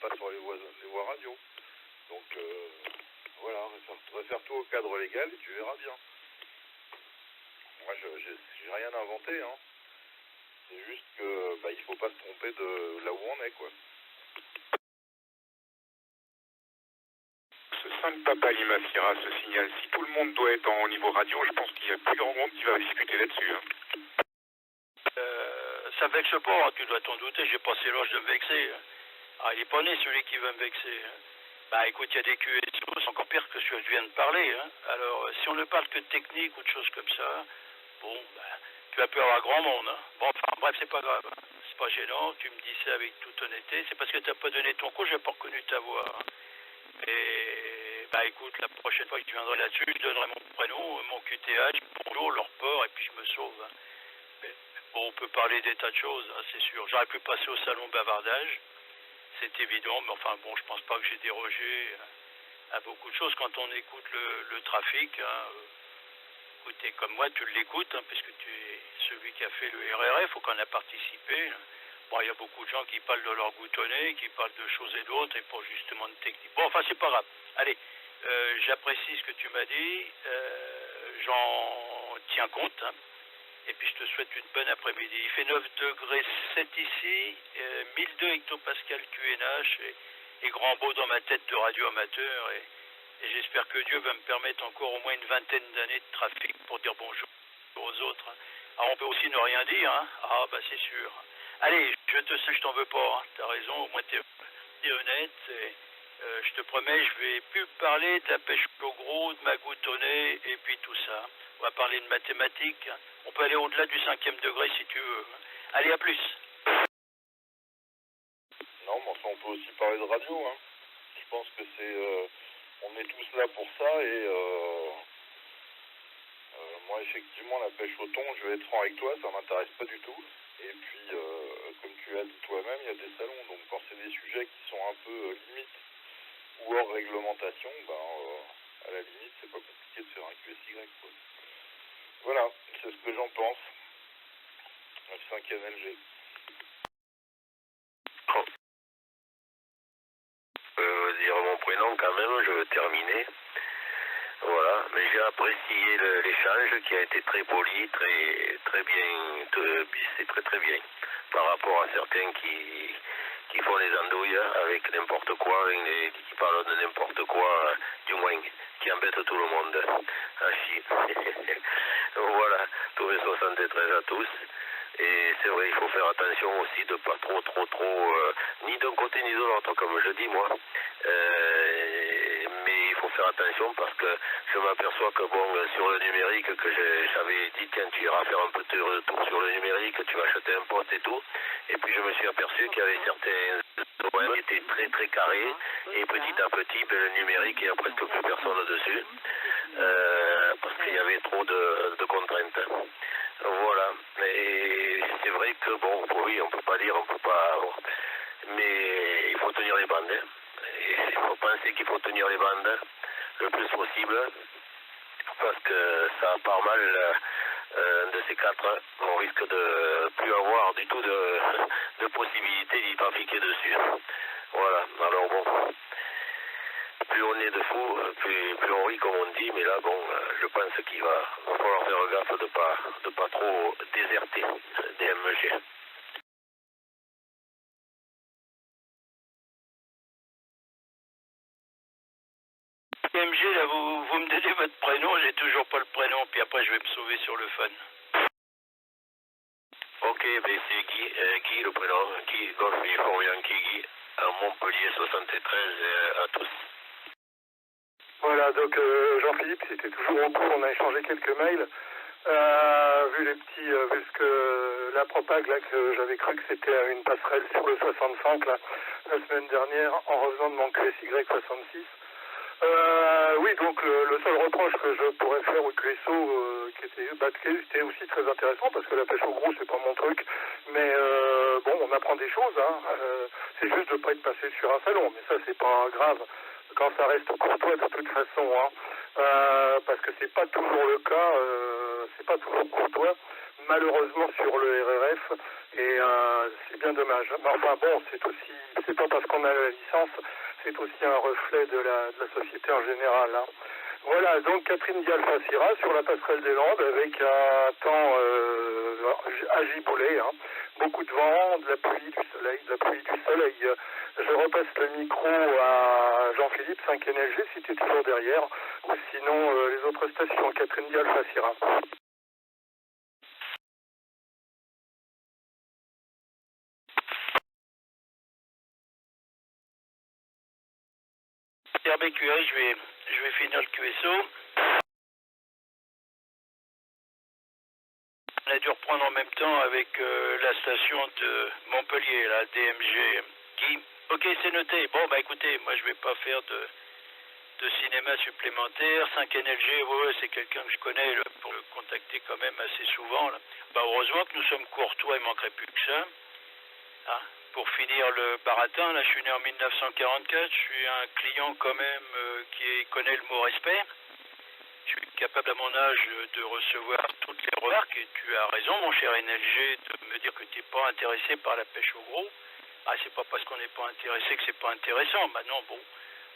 pas sur les voies radio. Donc voilà, réfère tout au cadre légal et tu verras bien. Moi, j'ai rien inventé, hein. C'est juste que il faut pas se tromper de là où on est, quoi. Ce Sainte Papa Lima Sierra se signale. Si tout le monde doit être au niveau radio, je pense qu'il y a plus grand monde qui va discuter là-dessus. Hein. Ça me vexe pas, hein, tu dois t'en douter, j'ai passé l'âge de me vexer. Ah, il est pas né celui qui va me vexer. Bah écoute, il y a des QSO, c'est encore pire que ce que je viens de parler. Hein. Alors, si on ne parle que de technique ou de choses comme ça, bon, tu vas plus avoir grand monde. Hein. Bon, enfin, bref, c'est pas grave. C'est pas gênant, tu me dis ça avec toute honnêteté. C'est parce que t'as pas donné ton coup, j'ai pas reconnu ta voix. Et, écoute, la prochaine fois que tu viendras là-dessus, je donnerai mon prénom, mon QTH, bonjour, leur port, et puis je me sauve. Bon, on peut parler des tas de choses, hein, c'est sûr. J'aurais pu passer au salon bavardage. C'est évident, mais enfin bon, je pense pas que j'ai dérogé à beaucoup de choses quand on écoute le trafic. Hein, écoutez, comme moi, tu l'écoutes, hein, puisque tu es celui qui a fait le RRF ou qu'on a participé. Hein. Bon, il y a beaucoup de gens qui parlent de leur goutonnet, qui parlent de choses et d'autres, et pas justement de technique. Bon, enfin, c'est pas grave. Allez, j'apprécie ce que tu m'as dit, j'en tiens compte, hein. Et puis je te souhaite une bonne après-midi. Il fait 9 degrés 7 ici, 1002 hectopascal QNH et grand beau dans ma tête de radio amateur. Et j'espère que Dieu va me permettre encore au moins une vingtaine d'années de trafic pour dire bonjour aux autres. Alors on peut aussi ne rien dire, hein. Ah bah c'est sûr. Allez, je t'en veux pas, hein. T'as raison, au moins t'es honnête. Et, je te promets, je vais plus parler de la pêche au gros, de ma goutonnée et puis tout ça. On va parler de mathématiques. On peut aller au-delà du 5e degré si tu veux. Allez, à plus. Non, mais enfin, on peut aussi parler de radio, hein. Je pense que on est tous là pour ça et moi, effectivement, la pêche au thon, je vais être franc avec toi, ça m'intéresse pas du tout. Et puis, comme tu as dit toi-même, il y a des salons, donc quand c'est des sujets qui sont un peu limites ou hors réglementation, à la limite, c'est pas compliqué de faire un QSY, quoi. Voilà, c'est ce que j'en pense. Le 5e LG. Dire mon prénom quand même, je veux terminer. Voilà, mais j'ai apprécié l'échange qui a été très poli, très bien, c'est très bien par rapport à certains qui font les andouilles avec n'importe quoi, qui parlent de n'importe quoi, du moins qui embêtent tout le monde. Ah chier. Voilà, tous les 73 à tous. Et c'est vrai, il faut faire attention aussi de pas trop, ni d'un côté ni de l'autre, comme je dis moi. Mais il faut faire attention parce que je m'aperçois que bon, sur le numérique, que j'avais dit, tiens, tu iras faire un petit retour sur le numérique, tu vas acheter un poste et tout. Et puis je me suis aperçu qu'il y avait certains domaines qui étaient très carrés. Et petit à petit, le numérique, il n'y a presque plus personne dessus. Parce qu'il y avait trop de contraintes. Voilà, mais c'est vrai que bon, oui, on peut pas dire, on peut pas, mais il faut tenir les bandes. Et il faut penser qu'il faut tenir les bandes le plus possible, parce que ça part mal de ces quatre, on risque de plus avoir du tout de possibilité d'y trafiquer dessus. Voilà, alors bon. Plus on est de fous, plus on rit comme on dit, mais là bon, je pense qu'il va falloir faire gaffe de pas trop déserter des MG. MG, là, vous me donnez votre prénom, j'ai toujours pas le prénom, puis après je vais me sauver sur le fun. Ok, ben c'est Guy le prénom, Guy, Golf Uniforme Yankee Guy, à Montpellier 73 à tous. Voilà, donc Jean-Philippe, c'était toujours en cours, on a échangé quelques mails. Vu ce que la propague là, que j'avais cru que c'était une passerelle sur le 65 là, la semaine dernière, en revenant de mon QSY 66. Oui, donc le seul reproche que je pourrais faire au QSO, qui était aussi très intéressant, parce que la pêche au gros, c'est pas mon truc, mais bon, on apprend des choses, hein. C'est juste de pas être passé sur un salon, mais ça, c'est pas grave, quand ça reste courtois de toute façon, hein. Parce que c'est pas toujours le cas, c'est pas toujours courtois, malheureusement sur le RRF, et c'est bien dommage. Mais enfin bon, c'est pas parce qu'on a la licence, c'est aussi un reflet de la société en général. Hein. Voilà, donc Catherine Di-Alpha Sierra sur la passerelle des Landes avec un temps agibolé, hein. Beaucoup de vent, de la pluie, du soleil, de la pluie, du soleil. Je repasse le micro à Jean-Philippe 5NLG si tu es toujours derrière, ou sinon les autres stations, Catherine Di-Alpha Sierra. RBQA, je vais finir le QSO. On a dû reprendre en même temps avec la station de Montpellier, la DMG. Guy. Ok, c'est noté. Bon, bah écoutez, moi je vais pas faire de cinéma supplémentaire. 5NLG, ouais, c'est quelqu'un que je connais pour le contacter quand même assez souvent. Là. Bah heureusement que nous sommes courtois, il manquerait plus que ça. Hein. Pour finir le baratin, là je suis né en 1944, je suis un client quand même qui connaît le mot respect. Je suis capable à mon âge de recevoir toutes les remarques et tu as raison mon cher NLG de me dire que tu n'es pas intéressé par la pêche au gros. Ah c'est pas parce qu'on n'est pas intéressé que c'est pas intéressant. Maintenant bon,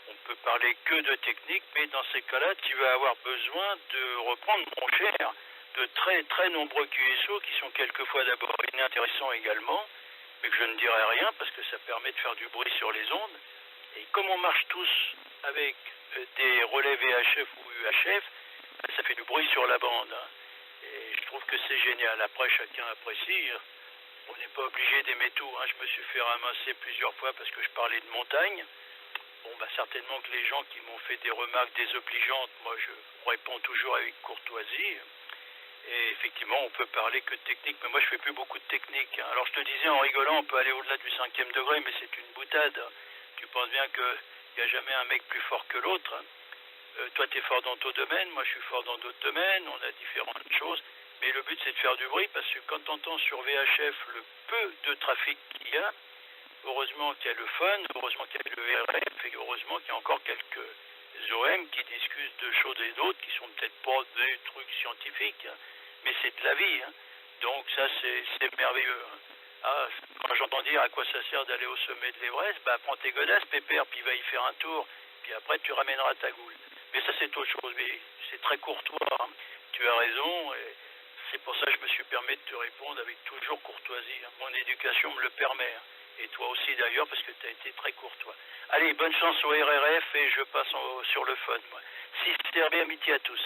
on peut parler que de technique, mais dans ces cas-là tu vas avoir besoin de reprendre mon cher de très très nombreux QSO qui sont quelquefois d'abord inintéressants également, mais que je ne dirai rien parce que ça permet de faire du bruit sur les ondes. Et comme on marche tous avec des relais VHF ou UHF, ça fait du bruit sur la bande. Et je trouve que c'est génial. Après, chacun apprécie. On n'est pas obligé d'aimer tout. Hein. Je me suis fait ramasser plusieurs fois parce que je parlais de montagne. Bon, bah certainement que les gens qui m'ont fait des remarques désobligeantes, moi je réponds toujours avec courtoisie. Et effectivement, on peut parler que de technique, mais moi je fais plus beaucoup de technique. Hein. Alors je te disais en rigolant, on peut aller au-delà du 5e degré, mais c'est une boutade. Tu penses bien qu'il n'y a jamais un mec plus fort que l'autre. Hein. Toi tu es fort dans ton domaine, moi je suis fort dans d'autres domaines, on a différentes choses. Mais le but c'est de faire du bruit, parce que quand on entend sur VHF le peu de trafic qu'il y a, heureusement qu'il y a le fun, heureusement qu'il y a le RF, et heureusement qu'il y a encore quelques OM qui discutent de choses et d'autres qui sont peut-être pas des trucs scientifiques, hein, mais c'est de la vie. Hein. Donc ça c'est merveilleux. Hein. Ah, quand j'entends dire à quoi ça sert d'aller au sommet de l'Everest, bah prends tes godasses, pépère, puis va y faire un tour, puis après tu ramèneras ta goule. Mais ça c'est autre chose, mais c'est très courtois. Hein. Tu as raison, et c'est pour ça que je me suis permis de te répondre avec toujours courtoisie. Hein. Mon éducation me le permet. Hein. Et toi aussi d'ailleurs, parce que tu as été très courtois. Allez, bonne chance au RRF et je passe sur le fun. Moi. Si c'est amitié à tous.